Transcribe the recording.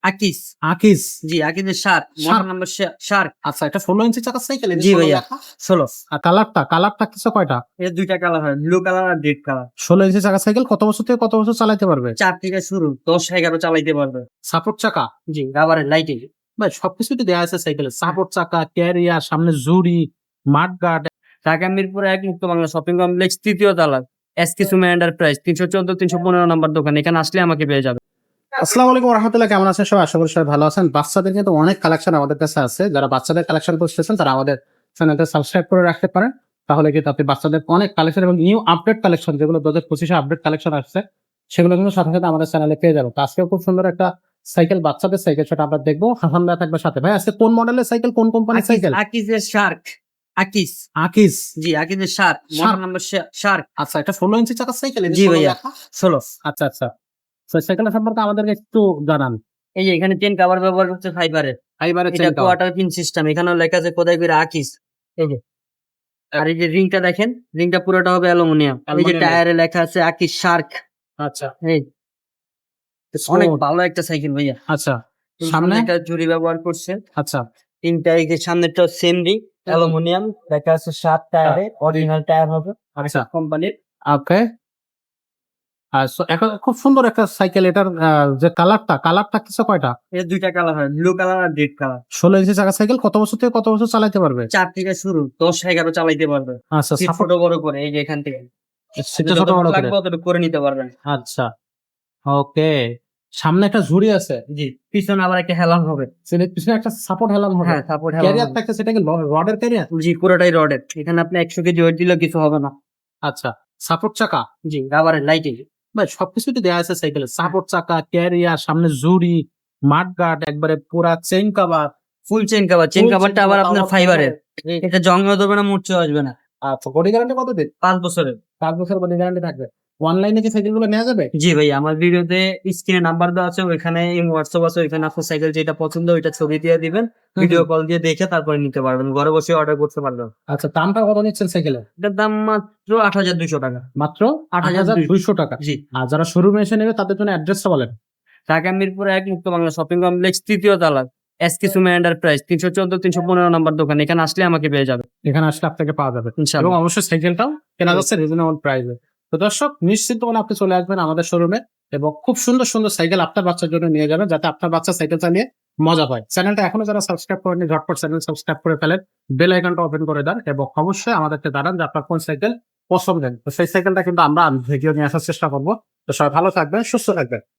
আকিস। আকিস। জি, আকিজের shark. Shark. Motor number shark. আচ্ছা, এটা 16 ইঞ্চি চাকার সাইকেল? জি ভাইয়া, 16। আর কালার থাকতেছে কয়টা? এর ২ টা কালার হয়, ব্লু কালার আর রেড কালার। 16 ইঞ্চি চাকার সাইকেল কত বছর থেকে কত বছর চালাতে পারবে? ৪ থেকে শুরু, ১০-১১ চালাইতে পারবে। সাপোর্ট চাকা? জি, রাবারের লাইটিং। ভাই সবকিছুই তো দেয়া আছে সাইকেলে। সাপোর্ট চাকা, ক্যারিয়ার, সামনে জুড়ি, মাড গার্ড। ঢাকা মিরপুর ১ মুক্ত বাংলা শপিং কমপ্লেক্স ৩য় তলা। এসকে সুমা এন্টারপ্রাইজ ৩১৪-৩১৫ নম্বর দোকান। এখানে আসলে আমাকে পেয়ে যাবে। আসসালামু আলাইকুম রাহমাতুল্লাহ, কেমন আছেন সবাই? আশা করি সবাই ভালো আছেন। বাচ্চাদের কিন্তু অনেক কালেকশন আমাদের কাছে আছে। যারা বাচ্চাদের কালেকশন খুঁজতেছেন তারা আমাদের চ্যানেলটা সাবস্ক্রাইব করে রাখতে পারেন। তাহলে কিন্তু আপনি বাচ্চাদের অনেক কালেকশন এবং নিউ আপডেট কালেকশন যেগুলো 2025 এ আপডেট কালেকশন আসছে সেগুলো কিন্তু সাথে সাথে আমাদের চ্যানেলে পেয়ে যাবেন। তো আজকেও খুব সুন্দর একটা সাইকেল, বাচ্চাদের সাইকেল, সেটা আমরা দেখবো। হাসান ভাই থাকবে সাথে। ভাই আজকে কোন মডেলের সাইকেল, কোন কোম্পানির সাইকেল? আকিজের শার্ক। আকিস। আকিস। জি, আকিজের শার্ক। Motor number shark. আচ্ছা, এটা 16 ইঞ্চি চাকার সাইকেল? জি ভাইয়া, 16। আচ্ছা আচ্ছা, তো সাইকেলটা সম্পর্কে আমাদেরকে একটু জানান। এই যে এখানে চেন কভার ব্যবহার করছে ফাইবারের। ফাইবারের এটা chain cover. Quarter pin system. এখানেও লেখা আছে খোদাই করে আকিস। এই যে, আর এই যে রিংটা দেখেন, রিংটা পুরোটা হবে অ্যালুমিনিয়াম। এই যে অ্যালুমিনিয়াম। টায়ারে লেখা আছে আকিস শার্ক। আচ্ছা, এই অনেক ভালো একটা সাইকেল ভাইয়া। আচ্ছা। সামনে সামনে? একটা ঝুড়ি ব্যবহার করছে। আচ্ছা। তিনটা, এই যে সামনেরটা সেম রিং অ্যালুমিনিয়াম লেখা আছে 7 টায়ারে, অরিজিনাল টায়ার হবে আচ্ছা, কোম্পানির। ওকে। এখন খুব সুন্দর একটা সাইকেল। এটার যে কালার থাকতেছে কয়টা? এর ২ টা কালার হয়, ব্লু কালার আর রেড কালার। 16 ইঞ্চি চাকার সাইকেল কত বছর থেকে কত বছর চালাতে পারবে? ৪ থেকে শুরু, 10-11 চালাইতে পারবে। আচ্ছা, সিট সাপোর্ট ছোট বড় করে এই যে এখান থেকে সেটা ছোট যতটুকু বড় করে। লাগবে অতটুকু করে নিতে পারবেন। আচ্ছা, ওকে। সামনে একটা ঝুড়ি আছে। জি, পিছনে আবার একটা হেলান হবে। পিছনে একটা সাপোর্ট হেলান হবে। হ্যাঁ, সাপোর্ট হেলান ক্যারিয়ার হবে। থাকতে, সেটা কি রডের ক্যারিয়ার? জি, পুরোটাই রডের। এখানে আপনি ১০০ কেজি ওয়েট দিলেও কিছু হবে না। আচ্ছা, সাপোর্ট চাকা? জি, রাবারের লাইটিং। ভাই সবকিছুই তো দেয়া আছে সাইকেলে। সাপোর্ট চাকা, ক্যারিয়ার, সামনে জুড়ি, মাড গার্ড, একবারে পুরা chain cover. Full chain cover. Chain Full কভারটা chain আবার cover, আপনার আবার ফাইবারের। fiber-এর। এটা জংও ধরবে না, মূর্ছাও আসবে না। আচ্ছা, বডি গ্যারান্টি কতদিন? ৫ বছরের। 5 বছর বডি গ্যারান্টি থাকবে। অনলাইনে কি সাইকেলগুলো নেওয়া যাবে? জি ভাই, আমার ভিডিওতে স্ক্রিনে নাম্বার দেওয়া আছে, ওইখানে হোয়াটসঅ্যাপ আছে, ওইখানে আপনার সাইকেল যেটা পছন্দ ওইটা ছবি দিয়ে দিবেন, ভিডিও কল দিয়ে দেখে তারপরে নিতে পারবেন, ঘরে বসে অর্ডার করতে পারবেন। আচ্ছা, দামটা কত নিচ্ছেন সাইকেলের? এটার দাম মাত্র ৮,২০০ টাকা। মাত্র ৮,২০০। ৮,২০০ টাকা। জি, আর যারা শোরুমে এসে নেবে তাদের জন্য অ্যাড্রেসটা বলেন। ঢাকা মিরপুর ১ মুক্ত বাংলা শপিং কমপ্লেক্স ৩য় তলা। এসকে সুমা এন্টারপ্রাইজ ৩১৪-৩১৫ নম্বর দোকান। এখানে আসলে আমাকে পেয়ে যাবে এখানে আসলে আপনাকে পাওয়া যাবে এবং ইনশাআল্লাহ। অবশ্যই সাইকেলটাও কেনা যাচ্ছে রিজনেবল প্রাইসে। তো দর্শক, নিশ্চিত মনে আপনি চলে আসবেন আমাদের শোরুমে এবং খুব সুন্দর সুন্দর সাইকেল আপনার বাচ্চার জন্য নিয়ে যাবেন, যাতে আপনার বাচ্চা সাইকেল চালিয়ে মজা পায়। চ্যানেলটা এখনো যারা সাবস্ক্রাইব করেননি, ঝটপট চ্যানেল সাবস্ক্রাইব করে ফেলেন, বেল আইকনটা ওপেন করে দেন এবং অবশ্যই আমাদেরকে জানান যে আপনার কোন সাইকেল পছন্দের। তো সেই সাইকেলটা কিন্তু আমরা ভিডিও নিয়ে আসার চেষ্টা করবো। তো সবাই ভালো থাকবেন, সুস্থ থাকবেন।